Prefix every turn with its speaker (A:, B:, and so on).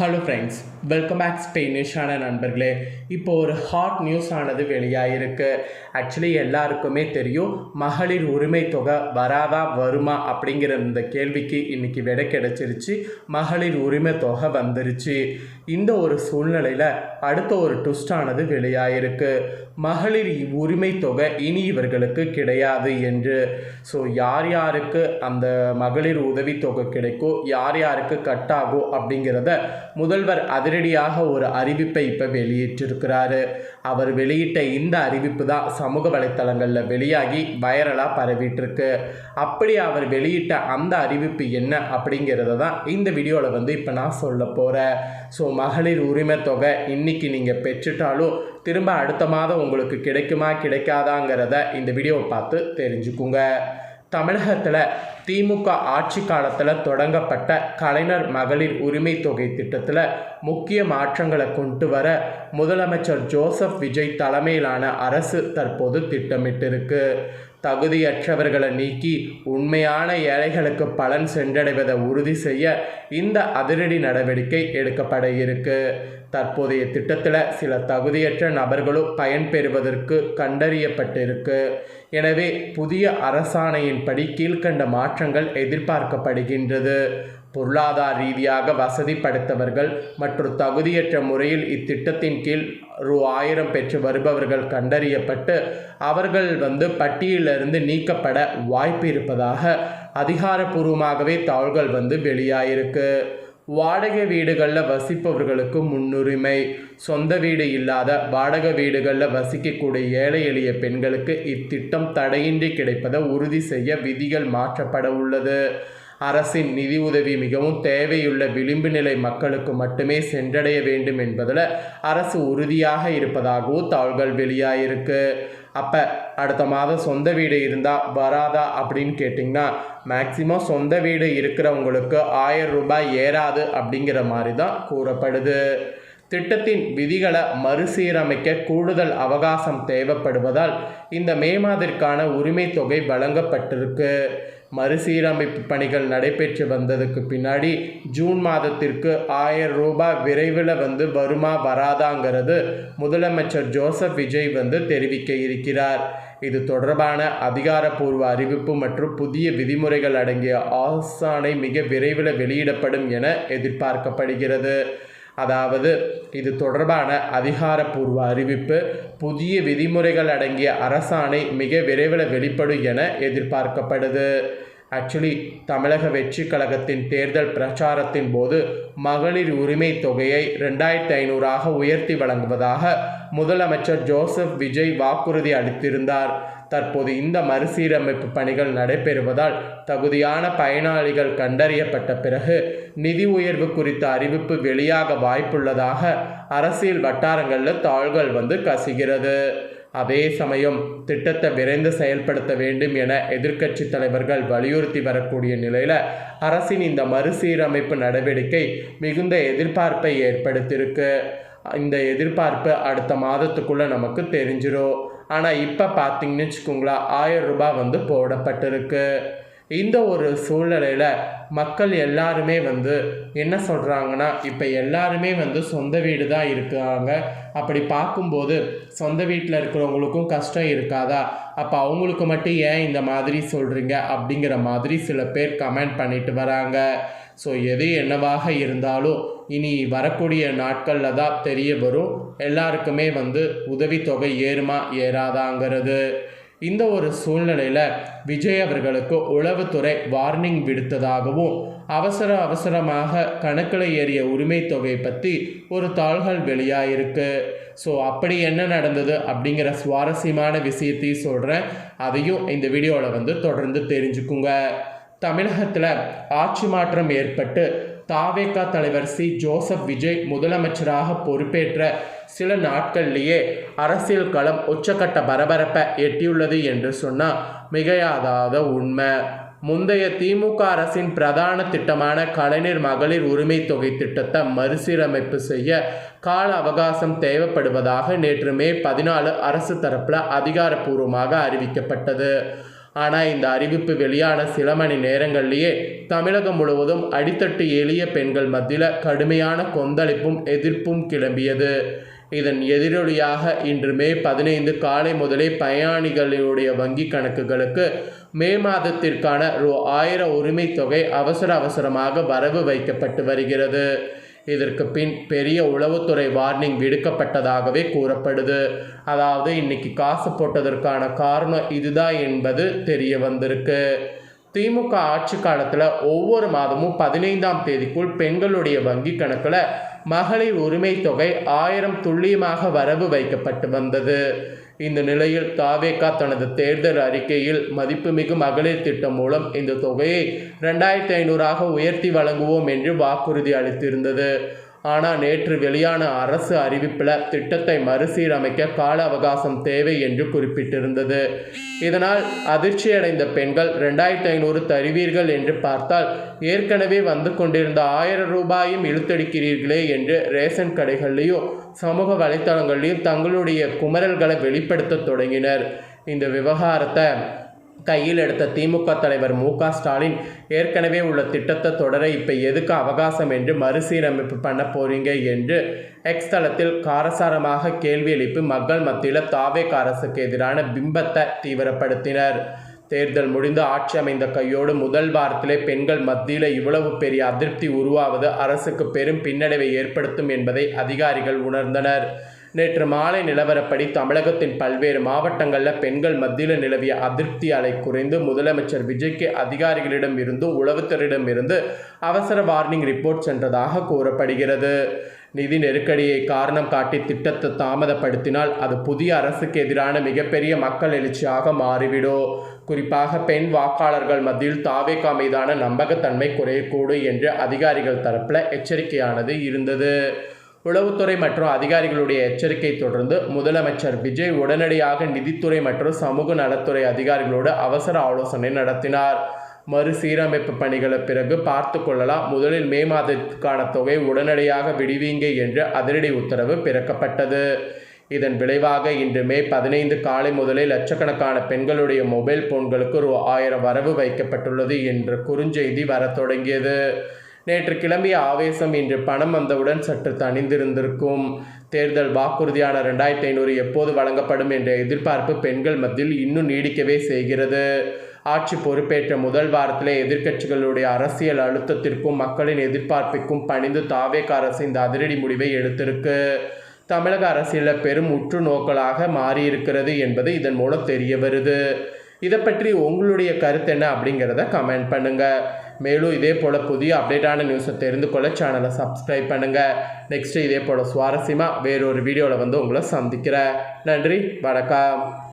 A: Hello friends, welcome back ஸ்பெயினிஷான நண்பர்களே. இப்போ ஒரு ஹாட் நியூஸ் ஆனது வெளியாகிருக்கு. ஆக்சுவலி எல்லாருக்குமே தெரியும், மகளிர் உரிமை தொகை வராதா வருமா அப்படிங்கிற இந்த கேள்விக்கு இன்றைக்கி விடை கிடைச்சிருச்சு. மகளிர் உரிமை தொகை வந்துருச்சு. இந்த ஒரு சூழ்நிலையில் அடுத்த ஒரு ட்விஸ்டானது வெளியாகிருக்கு. மகளிர் உரிமை தொகை இனி இவர்களுக்கு கிடையாது என்று. ஸோ யார் யாருக்கு அந்த மகளிர் உதவித்தொகை கிடைக்கும், யார் யாருக்கு கட் ஆகும் அப்படிங்கிறத முதல்வர் அதிரடியாக ஒரு அறிவிப்பை இப்போ வெளியிட்டிருக்கிறாரு. அவர் வெளியிட்ட இந்த அறிவிப்பு தான் சமூக வலைத்தளங்களில் வெளியாகி வைரலாக பரவிட்டுருக்கு. அப்படி அவர் வெளியிட்ட அந்த அறிவிப்பு என்ன அப்படிங்கிறத தான் இந்த வீடியோவில் இப்போ நான் சொல்ல போகிறேன். ஸோ மகளிர் உரிமை தொகை இன்றைக்கி நீங்கள் பெற்றுட்டாலும் திரும்ப அடுத்த மாதம் உங்களுக்கு கிடைக்குமா கிடைக்காதாங்கிறத இந்த வீடியோவை பார்த்து தெரிஞ்சுக்குங்க. தமிழகத்தில் திமுக ஆட்சி காலத்தில் தொடங்கப்பட்ட கலைஞர் மகளிர் உரிமை தொகை திட்டத்தில் முக்கிய மாற்றங்களை கொண்டு வர முதலமைச்சர் ஜோசப் விஜய் தலைமையிலான அரசு தற்போது திட்டமிட்டிருக்கு. தகுதியற்றவர்களை நீக்கி உண்மையான ஏழைகளுக்கு பலன் சென்றடைவதை உறுதி செய்ய இந்த அதிரடி நடவடிக்கை எடுக்கப்பட இருக்கு. தற்போதைய திட்டத்தில் சில தகுதியற்ற நபர்களும் பயன்பெறுவதற்கு கண்டறியப்பட்டிருக்கு. எனவே புதிய அரசாணையின்படி கீழ்கண்ட மாற்றங்கள் எதிர்பார்க்கப்படுகின்றது. பொருளாதார ரீதியாக வசதி படைத்தவர்கள் மற்றும் தகுதியற்ற முறையில் இத்திட்டத்தின் கீழ் ரூ.1000 பெற்று வருபவர்கள் கண்டறியப்பட்டு அவர்கள் பட்டியலிருந்து நீக்கப்பட வாய்ப்பு இருப்பதாக அதிகாரப்பூர்வமாகவே தகவல்கள் வெளியாயிருக்கு. வாடகை வீடுகளில் வசிப்பவர்களுக்கு முன்னுரிமை. சொந்த வீடு இல்லாத வாடகை வீடுகளில் வசிக்கக்கூடிய ஏழை எளிய பெண்களுக்கு இத்திட்டம் தடையின்றி கிடைப்பதை உறுதி செய்ய விதிகள் மாற்றப்பட உள்ளது. அரசின் நிதி உதவி மிகவும் தேவையுள்ள விளிம்பு நிலை மக்களுக்கு மட்டுமே சென்றடைய வேண்டும் என்பதில் அரசு உறுதியாக இருப்பதாகவும் தகவல்கள் வெளியாயிருக்கு. அப்போ அடுத்த மாதம் சொந்த வீடு இருந்தால் வராதா அப்படின்னு கேட்டிங்கன்னா, மேக்சிமம் சொந்த வீடு இருக்கிறவங்களுக்கு ரூபாய் 1000 ஏறாது அப்படிங்கிற மாதிரி தான் கூறப்படுது. திட்டத்தின் விதிகளை மறுசீரமைக்க கூடுதல் அவகாசம் தேவைப்படுவதால் இந்த மே மாதத்திற்கான உரிமை தொகை வழங்கப்பட்டிருக்கு. மறுசீரமைப்பு பணிகள் நடைபெற்று வந்ததுக்கு பின்னாடி ஜூன் மாதத்திற்கு ரூபாய் விரைவில் வருமா வராதாங்கிறது முதலமைச்சர் ஜோசப் விஜய் தெரிவிக்க இருக்கிறார். இது தொடர்பான அதிகாரப்பூர்வ அறிவிப்பு மற்றும் புதிய விதிமுறைகள் அடங்கிய ஆலோசனை மிக விரைவில் வெளியிடப்படும் என எதிர்பார்க்கப்படுகிறது. அதாவது இது தொடர்பான அதிகாரப்பூர்வ அறிவிப்பு, புதிய விதிமுறைகள் அடங்கிய அரசாணை மிக விரைவில் வெளிப்படும் என எதிர்பார்க்கப்படுது. ஆக்சுவலி தமிழக வெற்றி கழகத்தின் தேர்தல் பிரச்சாரத்தின் போது மகளிர் உரிமை தொகையை 2500 உயர்த்தி வழங்குவதாக முதலமைச்சர் ஜோசப் விஜய் வாக்குறுதி அளித்திருந்தார். தற்போது இந்த மறுசீரமைப்பு பணிகள் நடைபெறுவதால் தகுதியான பயனாளிகள் கண்டறியப்பட்ட பிறகு நிதி உயர்வு குறித்த அறிவிப்பு வெளியாக வாய்ப்புள்ளதாக அரசியல் வட்டாரங்களில் தகவல்கள் கசிகிறது. அதே சமயம் திட்டத்தை விரைந்து செயல்படுத்த வேண்டும் என எதிர்க்கட்சி தலைவர்கள் வலியுறுத்தி வரக்கூடிய நிலையில் அரசின் இந்த மறுசீரமைப்பு நடவடிக்கை மிகுந்த எதிர்பார்ப்பை ஏற்படுத்தியிருக்கு. இந்த எதிர்பார்ப்பு அடுத்த மாதத்துக்குள்ளே நமக்கு தெரிஞ்சிடும். ஆனால் இப்போ பார்த்தீங்கன்னு வச்சுக்கோங்களேன், 1000 ரூபாய் போடப்பட்டிருக்கு. இந்த ஒரு சூழ்நிலையில் மக்கள் எல்லாருமே என்ன சொல்கிறாங்கன்னா, இப்போ எல்லாருமே சொந்த வீடு தான் இருக்காங்க. அப்படி பார்க்கும்போது சொந்த வீட்டில் இருக்கிறவங்களுக்கும் கஷ்டம் இருக்காதா? அப்போ அவங்களுக்கு மட்டும் ஏன் இந்த மாதிரி சொல்கிறீங்க அப்படிங்கிற மாதிரி சில பேர் கமெண்ட் பண்ணிட்டு வராங்க. ஸோ எது என்னவாக இருந்தாலும் இனி வரக்கூடிய நாட்களில் தான் தெரிய வரும் எல்லாருக்குமே உதவித்தொகை ஏறுமா ஏறாதாங்கிறது. இந்த ஒரு சூழ்நிலையில் விஜய் அவர்களுக்கு உளவுத்துறை வார்னிங் விடுத்ததாகவும் அவசரமாக கணக்கில் ஏறிய உரிமை தொகை பற்றி ஒரு தாள்கள் வெளியாயிருக்கு. ஸோ அப்படி என்ன நடந்தது அப்படிங்கிற சுவாரஸ்யமான விஷயத்தையும் சொல்கிறேன். அதையும் இந்த வீடியோவில் தொடர்ந்து தெரிஞ்சுக்குங்க. தமிழகத்தில் ஆட்சி மாற்றம் ஏற்பட்டு தாவேகா தலைவர் ஜோசப் விஜய் முதலமைச்சராக பொறுப்பேற்ற சில நாட்கள்லேயே அரசியல் களம் உச்சக்கட்ட பரபரப்பை எட்டியுள்ளது என்று சொன்னால் மிகையாதாத உண்மை. முந்தைய திமுக அரசின் பிரதான திட்டமான கலைஞர் மகளிர் உரிமை தொகை திட்டத்தை மறுசீரமைப்பு செய்ய கால அவகாசம் தேவைப்படுவதாக நேற்று மே 14 அரசு தரப்பில் அதிகாரப்பூர்வமாக அறிவிக்கப்பட்டது. ஆனால் இந்த அறிவிப்பு வெளியான சில மணி நேரங்கள்லேயே தமிழகம் முழுவதும் அடித்தட்டு எளிய பெண்கள் மத்தியில் கடுமையான கொந்தளிப்பும் எதிர்ப்பும் கிளம்பியது. இதன் எதிரொலியாக இன்று மே 15 காலை முதலே பயனாளிகளுடைய வங்கி கணக்குகளுக்கு மே மாதத்திற்கான ரூ.1000 உரிமை தொகை அவசரமாக வரவு வைக்கப்பட்டு வருகிறது. இதற்கு பின் பெரிய உளவுத்துறை வார்னிங் விடுக்கப்பட்டதாகவே கூறப்படுது. அதாவது இன்னைக்கு காசு போட்டதற்கான காரணம் இதுதான் என்பது தெரிய வந்திருக்கு. திமுக ஆட்சி காலத்தில் ஒவ்வொரு மாதமும் 15ஆம் தேதிக்குள் பெண்களுடைய வங்கி கணக்கில் மகளிர் உரிமை தொகை 1000 துல்லியமாக வரவு வைக்கப்பட்டு வந்தது. இந்த நிலையில் தாவேகா தனது தேர்தல் அறிக்கையில் மதிப்புமிகு மகளிர் திட்டம் மூலம் இந்த தொகையை 2500 உயர்த்தி வழங்குவோம் என்று வாக்குறுதி அளித்திருந்தது. ஆனால் நேற்று வெளியான அரசு அறிவிப்பில் திட்டத்தை மறுசீரமைக்க கால அவகாசம் தேவை என்று குறிப்பிட்டிருந்தது. இதனால் அதிர்ச்சியடைந்த பெண்கள் 2500 தருவீர்கள் என்று பார்த்தால் ஏற்கனவே வந்து கொண்டிருந்த 1000 ரூபாயும் இழுத்தடிக்கிறீர்களே என்று ரேஷன் கடைகள்லையும் சமூக வலைத்தளங்கள்லையும் தங்களுடைய குமரல்களை வெளிப்படுத்த தொடங்கினர். இந்த விவகாரத்தை கையில் எடுத்த திமுக தலைவர் மு.க.ஸ்டாலின் ஏற்கனவே உள்ள திட்டத்தை தொடர இப்போ எதுக்கு அவகாசம் என்று மறுசீரமைப்பு பண்ண போறீங்க என்று எக்ஸ் தளத்தில் காரசாரமாக கேள்வி எழுப்பி மக்கள் மத்தியில் தாவேக அரசுக்கு எதிரான பிம்பத்தை தீவிரப்படுத்தினர். தேர்தல் முடிந்து ஆட்சி அமைந்த கையோடு முதல் வாரத்திலே பெண்கள் மத்தியில் இவ்வளவு பெரிய அதிருப்தி உருவாவது அரசுக்கு பெரும் பின்னடைவை ஏற்படுத்தும் என்பதை அதிகாரிகள் உணர்ந்தனர். நேற்று மாலை நிலவரப்படி தமிழகத்தின் பல்வேறு மாவட்டங்களில் பெண்கள் மத்தியில் நிலவிய அதிருப்தி அலை குறைந்து முதலமைச்சர் விஜய்க்கு அதிகாரிகளிடம் இருந்தும் உளவுத்துறையிடம் இருந்து அவசர வார்னிங் ரிப்போர்ட் சென்றதாக கூறப்படுகிறது. நிதி நெருக்கடியை காரணம் காட்டி திட்டத்தை தாமதப்படுத்தினால் அது புதிய அரசுக்கு எதிரான மிகப்பெரிய மக்கள் எழுச்சியாக மாறிவிடும். குறிப்பாக பெண் வாக்காளர்கள் மத்தியில் தாவேகா மீதான நம்பகத்தன்மை குறையக்கூடும் என்று அதிகாரிகள் தரப்பில் எச்சரிக்கையானது இருந்தது. உளவுத்துறை மற்றும் அதிகாரிகளுடைய எச்சரிக்கை தொடர்ந்து முதலமைச்சர் விஜய் உடனடியாக நிதித்துறை மற்றும் சமூக நலத்துறை அதிகாரிகளோடு அவசர ஆலோசனை நடத்தினார். மறுசீரமைப்பு பணிகளை பிறகு பார்த்து கொள்ளலாம், முதலில் மே மாதத்திற்கான தொகை உடனடியாக விடுவீங்க என்று அதிரடி உத்தரவு பிறக்கப்பட்டது. இதன் விளைவாக இன்று மே 15 காலை முதலே லட்சக்கணக்கான பெண்களுடைய மொபைல் போன்களுக்கு ரூ.1000 வரவு வைக்கப்பட்டுள்ளது என்ற குறுஞ்செய்தி வர தொடங்கியது. நேற்று கிளம்பிய ஆவேசம் இன்று பணம் வந்தவுடன் சற்று தணிந்திருந்திருக்கும். தேர்தல் வாக்குறுதியான 2500 எப்போது வழங்கப்படும் என்ற எதிர்பார்ப்பு பெண்கள் மத்தியில் இன்னும் நீடிக்கவே செய்கிறது. ஆட்சி பொறுப்பேற்ற முதல் வாரத்திலே எதிர்க்கட்சிகளுடைய அரசியல் அழுத்தத்திற்கும் மக்களின் எதிர்பார்ப்பிற்கும் பணிந்து தாவேக அரசு இந்த அதிரடி முடிவை எடுத்திருக்கு. தமிழக அரசியலில் பெரும் உற்று நோக்கலாக மாறியிருக்கிறது என்பது இதன் மூலம் தெரிய வருது. இதை பற்றி உங்களுடைய கருத்து என்ன அப்படிங்கிறத கமெண்ட் பண்ணுங்கள். மேலும் இதே போல் புதிய அப்டேட்டான நியூஸை தெரிந்து கொள்ள சேனலை சப்ஸ்கிரைப் பண்ணுங்கள். நெக்ஸ்ட்டு இதே போல் சுவாரஸ்யமாக வேறொரு வீடியோவில் உங்களை சந்திக்கிறேன். நன்றி, வணக்கம்.